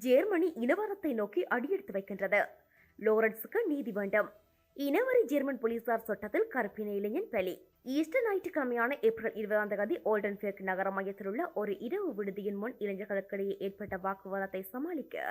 Germany இனவாதத்தை நோக்கி அடியெடுத்து வைக்கின்றது. லோரன்ஸுக்கு நீதி வேண்டும். இனவரி ஜெர்மன் போலீசார் சட்டத்தில் கருப்பின இளைஞன் பலி. ஈஸ்டர் ஞாயிற்றுக்கிழமையான ஏப்ரல் 20 ஓல்டன்பெர்க் நகர மையத்தில் உள்ள ஒரு இரவு விடுதியின் முன் இளைஞர்களுக்கிடையே ஏற்பட்ட வாக்குவாதத்தை சமாளிக்க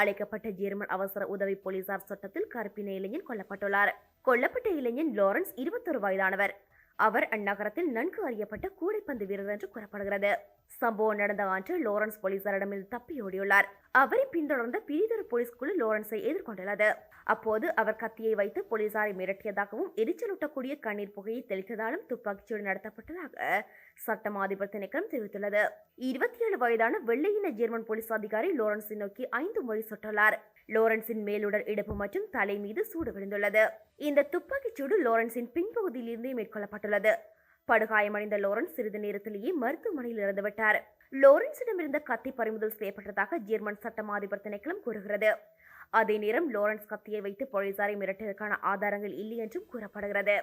அழைக்கப்பட்ட ஜெர்மன் அவசர உதவி போலீசார் சட்டத்தில் கருப்பின இளைஞன் கொல்லப்பட்டுள்ளார். கொல்லப்பட்ட இளைஞன் லாரன்ஸ் 21 வயதானவர். அவர் அந்நகரத்தில் நன்கு அறியப்பட்ட கூடைப்பந்து வீரர் என்று கூறப்படுகிறது. சம்பவம் நடந்த அன்று லாரன்ஸ் போலீசாரிடமிருந்து தப்பியோடியுள்ளார். அவரை பின்தொடர்ந்த பிரிதொரு போலீஸ் குழு லாரன்ஸை எதிர்கொண்டுள்ளது. அப்போது அவர் கத்தியை வைத்து போலீசாரை மிரட்டியதாகவும் எரிச்சலூட்டக்கூடிய கண்ணீர் புகையை தெளித்ததாலும் துப்பாக்கிச்சூடு நடத்தப்பட்டதாக சட்டம் அதிபர் திணைக்களம் தெரிவித்துள்ளது. 27 வயதான வெள்ளையின ஜெர்மன் போலீஸ் அதிகாரி லாரன்ஸை நோக்கி 5 முறை சுட்டுள்ளார். லாரன்ஸின் மேலுடல் இடுப்பு மற்றும் தலை மீது சூடு விழுந்துள்ளது. இந்த துப்பாக்கிச்சூடு லாரன்ஸின் பின்பகுதியில் இருந்தே மேற்கொள்ளப்பட்டுள்ளது. படுகாயமடைந்த லாரன்ஸ் சிறிது நேரத்திலேயே மருத்துவமனையில் இறந்துவிட்டார். லாரன்ஸிடமிருந்த கத்தி பறிமுதல் செய்யப்பட்டதாக ஜெர்மன் சட்டம் அதிபர் திணைக்களம் கூறுகிறது. அதே நேரம் லாரன்ஸ் கத்தியை வைத்து போலீசாரை மிரட்டியதற்கான ஆதாரங்கள் இல்லை என்றும் கூறப்படுகிறது.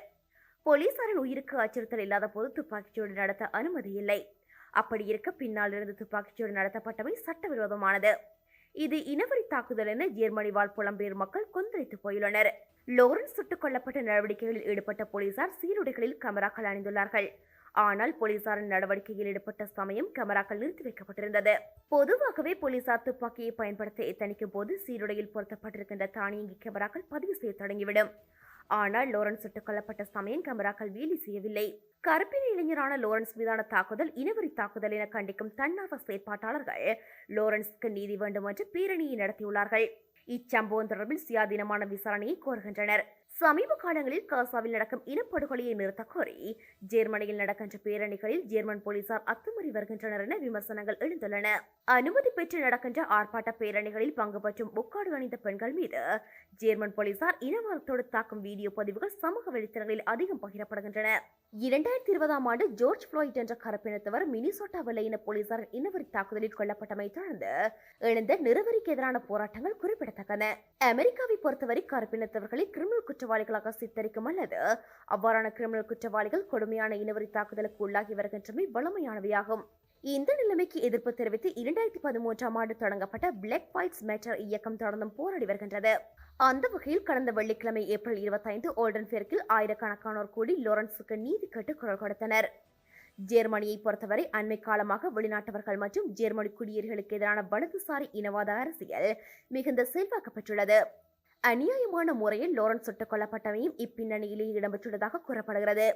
போலீசாரின் உயிருக்கு அச்சுறுத்தல் இல்லாத போது துப்பாக்கிச்சூடு நடத்த அனுமதி இல்லை. அப்படி இருக்க பின்னால் இருந்து துப்பாக்கிச்சூடு நடத்தப்பட்டவை சட்டவிரோதமானது. இது இனவரி தாக்குதல் என ஜெர்மனி வாழ் புலம்பெயர் மக்கள் கொந்தளித்து போயுள்ளனர். லாரன்ஸ் சுட்டுக் கொல்லப்பட்ட நடவடிக்கைகளில் ஈடுபட்ட போலீசார் சீருடைகளில் கேமராக்கள் அணிந்துள்ளார்கள். ஆனால் போலீசாரின் நடவடிக்கையில் ஈடுபட்ட சமயம் கேமராக்கள் நிறுத்தி வைக்கப்பட்டிருந்தது. பொதுவாகவே போலீசார் துப்பாக்கியை பயன்படுத்த எத்தனிக்கும் போது சீருடையில் பொருத்தப்பட்டிருக்கின்ற தானியங்கி கேமராக்கள் பதிவு செய்ய தொடங்கிவிடும். ஆனால் லாரன்ஸ் சுட்டுக் கொல்லப்பட்ட சமயம் கேமராக்கள் வேலை செய்யவில்லை. கருப்பின இளைஞரான லாரன்ஸ் மீதான தாக்குதல் இனவரி தாக்குதல் என கண்டிக்கும் தன்னார்வ செயற்பாட்டாளர்கள் லாரன்ஸுக்கு நீதி வேண்டும் என்று பேரணியை நடத்தியுள்ளார்கள். இச்சம்பவம் தொடர்பில் சுயாதீனமான விசாரணையை கோருகின்றனர். சமீப காலங்களில் காசாவில் நடக்கும் இனப்படுகொலையை நிறுத்த கோரி ஜெர்மனியில் நடக்கின்ற பேரணிகளில் ஜெர்மன் போலீசார் அத்துமீறி வருகின்றனர் என விமர்சனங்கள் எழுந்துள்ளன. அனுமதி பெற்று நடக்கின்ற ஆர்ப்பாட்ட பேரணிகளில் பங்கு பெற்றும் முக்காடு அணிந்த பெண்கள் மீது ஜெர்மன் போலீசார் இனவாதத்தோடு தாக்கும் வீடியோ பதிவுகள் சமூக வலைத்தளங்களில் அதிகம் பகிரப்படுகின்றன. 2020 ஆண்டு ஜார்ஜ் ஃப்ளாய்ட் என்ற கருப்பினத்தவர் மினிசோட்டா வெள்ளையின போலீசாரின் இனவரி தாக்குதலில் கொல்லப்பட்டமை தொடர்ந்து எழுந்த நிறவரிக்கு எதிரான போராட்டங்கள் குறிப்பிடத்தக்கன. அமெரிக்காவை பொறுத்தவரை கருப்பினத்தவர்களை கிரிமினல் குற்றவாளிகளாக சித்தரிக்கும் அல்லது அவ்வாறான கிரிமினல் குற்றவாளிகள் கொடுமையான இனவரி தாக்குதலுக்கு உள்ளாகி வருகின்றமை வளமையானவையாகும். இந்த நிலைமைக்கு எதிர்ப்பு தெரிவித்து 2013 ஆண்டு தொடங்கப்பட்ட பிளாக் லைவ்ஸ் மேட்டர் இயக்கம் தொடர்ந்தும் போராடி வருகின்றது. அந்த வகையில் கடந்த வெள்ளிக்கிழமை ஏப்ரல் 25 ஓல்டன்பெர்க்கில் ஆயிரக்கணக்கானோர் கூடி லாரன்ஸுக்கு நீதி கேட்டு குரல் கொடுத்தனர். ஜெர்மனியை பொறுத்தவரை அண்மை காலமாக வெளிநாட்டவர்கள் மற்றும் ஜெர்மனி குடியேறிகளுக்கு எதிரான வலதுசாரி இனவாத அரசியல் மிகுந்த செல்வாக்கு பெற்றுள்ளது. அநியாயமான முறையில் லாரன்ஸ் சுட்டுக் கொல்லப்பட்டவையும் இப்பின்னணியிலேயே இடம்பெற்றுள்ளதாக கூறப்படுகிறது.